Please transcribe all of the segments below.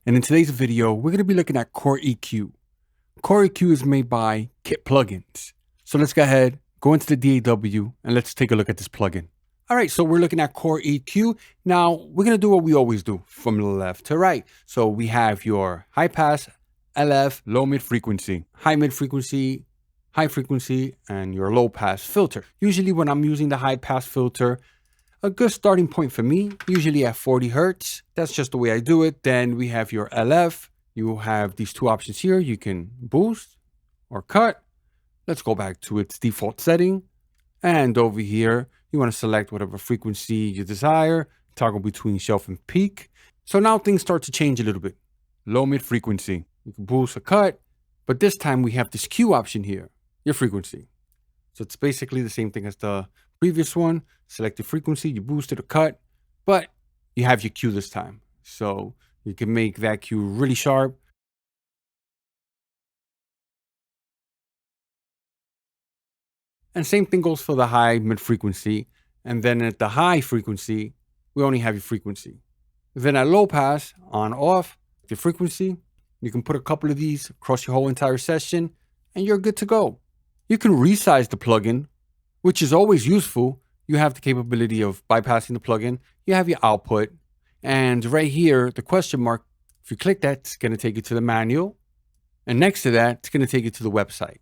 and in today's video, we're going to be looking at Core EQ. Core EQ is made by Kit Plugins. So let's go ahead, go into the DAW, and let's take a look at this plugin. All right, so we're looking at Core EQ. Now, we're going to do what we always do, from left to right. So we have your high pass, LF, low mid frequency, high mid frequency, high frequency, and your low pass filter. Usually when I'm using the high pass filter, a good starting point for me, usually at 40 Hertz. That's just the way I do it. Then we have your LF. You have these two options here. You can boost or cut. Let's go back to its default setting. And over here, you want to select whatever frequency you desire, toggle between shelf and peak. So now things start to change a little bit. Low mid frequency, you can boost or cut, but this time we have this Q option here, your frequency. So it's basically the same thing as the previous one. Select the frequency, you boost it or cut, but you have your Q this time. So you can make that Q really sharp. And same thing goes for the high mid frequency. And then at the high frequency, we only have your frequency. Then at low pass, on off, the frequency, you can put a couple of these across your whole entire session and you're good to go. You can resize the plugin, which is always useful. You have the capability of bypassing the plugin. You have your output. And right here, the question mark, if you click that, it's going to take you to the manual. And next to that, it's going to take you to the website.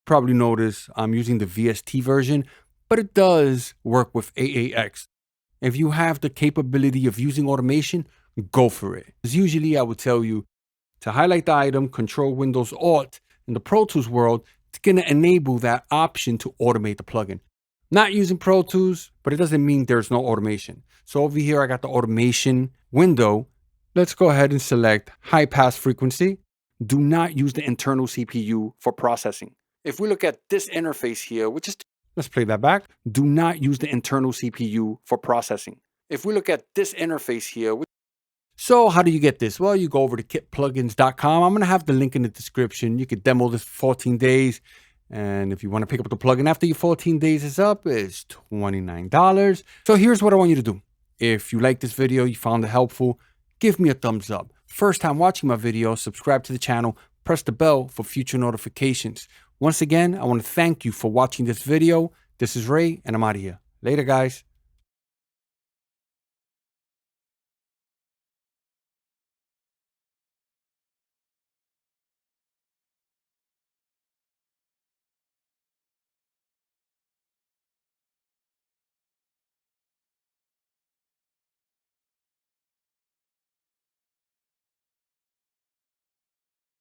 Probably notice I'm using the VST version, but it does work with AAX. If you have the capability of using automation, go for it. Because usually I would tell you to highlight the item, Control Windows Alt. In the Pro Tools world, it's going to enable that option to automate the plugin. Not using Pro Tools, but it doesn't mean there's no automation. So over here, I got the automation window. Let's go ahead and select high pass frequency. Do not use the internal CPU for processing. If we look at this interface here, which is, let's play that back. Do not use the internal CPU for processing. If we look at this interface here, so how do you get this? Well, you go over to kitplugins.com. I'm going to have the link in the description. You could demo this for 14 days. And if you want to pick up the plugin after your 14 days is up, it's $29. So here's what I want you to do. If you like this video, you found it helpful, give me a thumbs up. First time watching my video, subscribe to the channel, press the bell for future notifications. Once again, I want to thank you for watching this video. This is Ray, and I'm out of here. Later, guys.